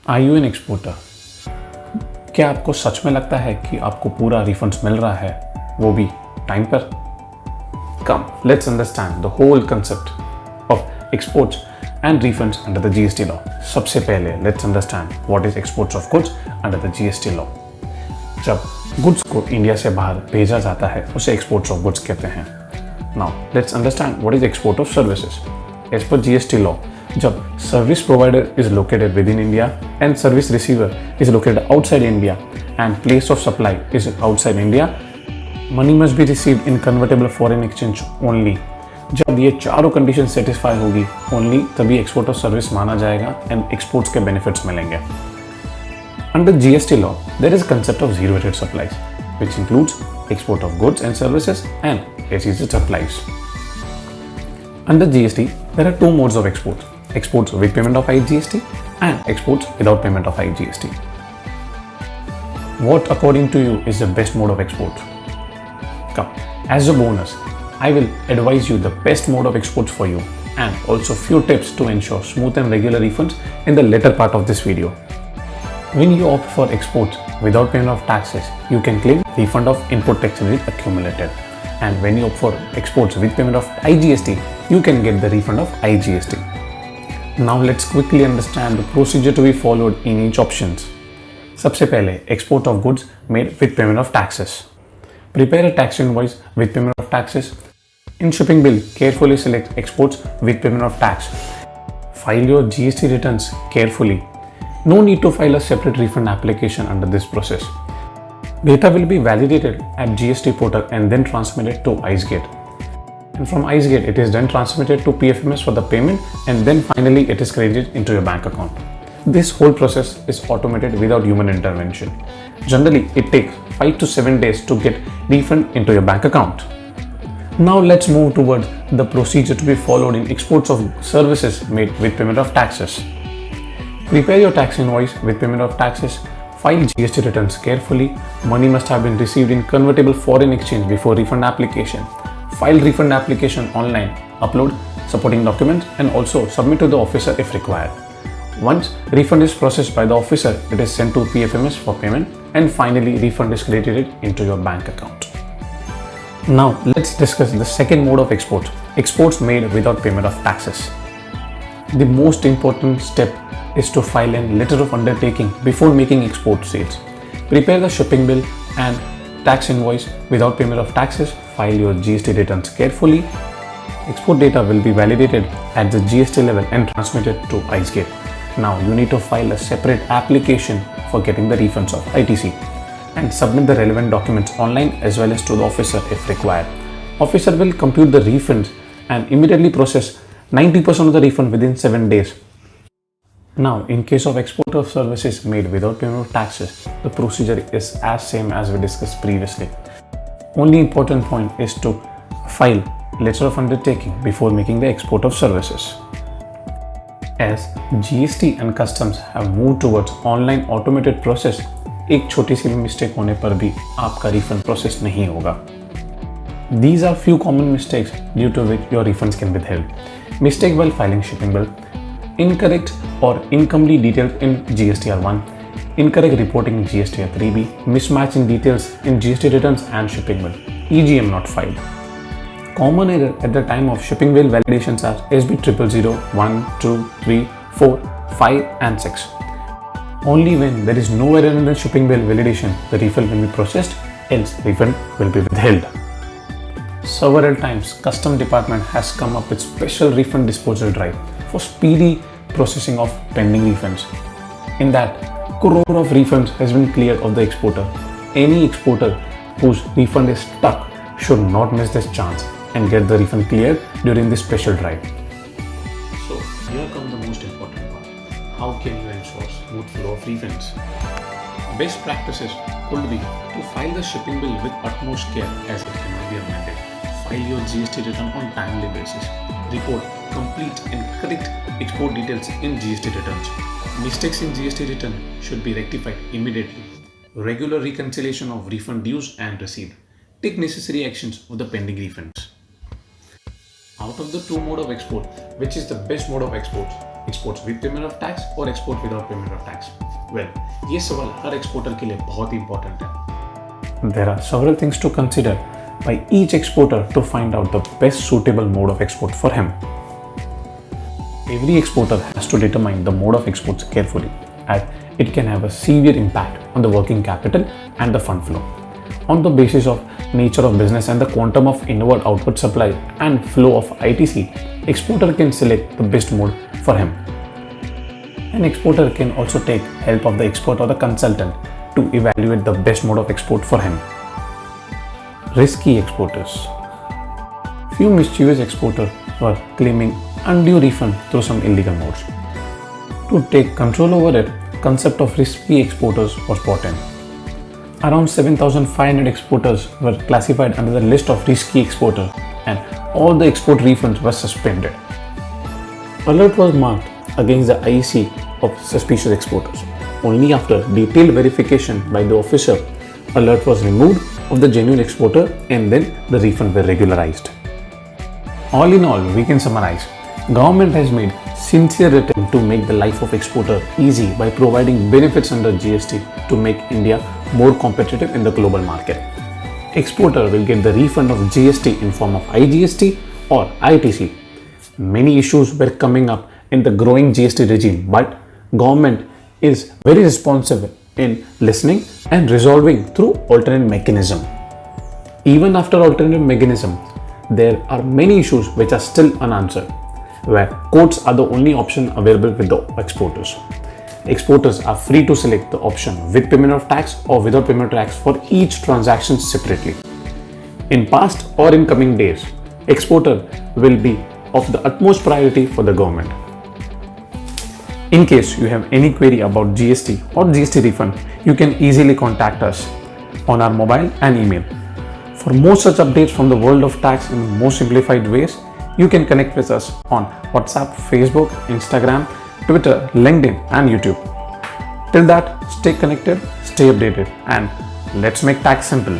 Are you an exporter? क्या आपको सच में लगता है कि आपको पूरा रिफंड्स मिल रहा है, वो भी टाइम पर? Come, let's understand the whole concept of exports and refunds under the GST law. सबसे पहले let's understand what is exports of goods under the GST law. जब गुड्स को इंडिया से बाहर भेजा जाता है उसे एक्सपोर्ट्स ऑफ गुड्स कहते हैं. Now let's understand what is export of services. As per GST law, जब service provider is located within India and service receiver is located outside India and place of supply is outside India, money must be received in convertible foreign exchange only. जब ये चारों condition satisfy होगी only तभी export of service माना जाएगा and exports के benefits मिलेंगे. Under GST law, there is a concept of zero-rated supplies, which includes export of goods and services and SEZ supplies. Under GST, there are two modes of export: exports with payment of IGST and exports without payment of IGST. What, according to you, is the best mode of export? Come, as a bonus, I will advise you the best mode of exports for you and also few tips to ensure smooth and regular refunds in the later part of this video. When you opt for exports without payment of taxes, you can claim refund of input tax credit accumulated. And when you opt for exports with payment of IGST, you can get the refund of IGST. Now let's quickly understand the procedure to be followed in each options. सबसे पहले export of goods made with payment of taxes. Prepare a tax invoice with payment of taxes. In shipping bill, carefully select exports with payment of tax. File your GST returns carefully. No need to file a separate refund application under this process. Data will be validated at GST portal and then transmitted to IGST. And from IGST, it is then transmitted to PFMS for the payment and then finally it is credited into your bank account. This whole process is automated without human intervention. Generally, it takes 5 to 7 days to get refund into your bank account. Now let's move towards the procedure to be followed in exports of services made with payment of taxes. Prepare your tax invoice with payment of taxes. File GST returns carefully. Money must have been received in convertible foreign exchange before refund application. File refund application online, upload supporting documents and also submit to the officer if required. Once refund is processed by the officer, it is sent to PFMS for payment and finally refund is credited into your bank account. Now let's discuss the second mode of export, exports made without payment of taxes. The most important step is to file a letter of undertaking before making export sales. Prepare the shipping bill and tax invoice without payment of taxes. File your GST returns carefully. Export data will be validated at the GST level and transmitted to IGST. Now you need to file a separate application for getting the refunds of ITC and submit the relevant documents online as well as to the officer if required. Officer will compute the refunds and immediately process 90% of the refund within 7 days. Now, in case of export of services made without payment of taxes, the procedure is as same as we discussed previously. Only important point is to file letter of undertaking before making the export of services. As GST and customs have moved towards online automated process, एक छोटी सी mistake होने पर भी आपका refund process नहीं होगा. These are few common mistakes due to which your refunds can be withheld. Mistake while filing shipping bill, incorrect or incomplete details in GSTR1, incorrect reporting in GSTR3B, mismatch in details in GST returns and shipping bill, EGM not filed. Common error at the time of shipping bill validations are SB 000, 1, 2, 3, 4, 5 and 6. Only when there is no error in the shipping bill validation, the refund will be processed, else refund will be withheld. Several times, Custom Department has come up with special refund disposal drive for speedy processing of pending refunds. In that, crore of refunds has been cleared of the exporter. Any exporter whose refund is stuck should not miss this chance and get the refund cleared during this special drive. So here comes the most important part. How can you ensure smooth flow of refunds? Best practices could be to file the shipping bill with utmost care as it cannot be amended. File your GST return on timely basis. Report complete and correct export details in GST returns. Mistakes in GST return should be rectified immediately. Regular reconciliation of refund dues and received. Take necessary actions of the pending refunds. Out of the two mode of export, which is the best mode of export? exports with payment of tax or export without payment of tax? Well, ये सवाल हर exporter के लिए बहुत ही important है. There are several things to consider by each exporter to find out the best suitable mode of export for him. Every exporter has to determine the mode of exports carefully, as it can have a severe impact on the working capital and the fund flow. On the basis of nature of business and the quantum of inward-outward supply and flow of ITC, exporter can select the best mode for him. An exporter can also take help of the expert or the consultant to evaluate the best mode of export for him. Risky exporters. Few mischievous exporters were claiming undue refund through some illegal modes. To take control over it, concept of risky exporters was brought in. Around 7,500 exporters were classified under the list of risky exporters, and all the export refunds were suspended. Alert was marked against the IEC of suspicious exporters. Only after detailed verification by the officer, alert was removed of the genuine exporter and then the refunds were regularized. All in all, we can summarize. Government has made sincere attempt to make the life of exporter easy by providing benefits under GST to make India more competitive in the global market. Exporter will get the refund of GST in form of IGST or ITC. Many issues were coming up in the growing GST regime, but government is very responsive in listening and resolving through alternate mechanism. Even after alternate mechanism, there are many issues which are still unanswered, where courts are the only option available with the exporters. Exporters are free to select the option with payment of tax or without payment of tax for each transaction separately. In past or in coming days, exporter will be of the utmost priority for the government. In case you have any query about GST or GST refund, you can easily contact us on our mobile and email. For more such updates from the world of tax in more simplified ways, you can connect with us on WhatsApp, Facebook, Instagram, Twitter, LinkedIn and YouTube. Till that, stay connected, stay updated, and let's make tax simple.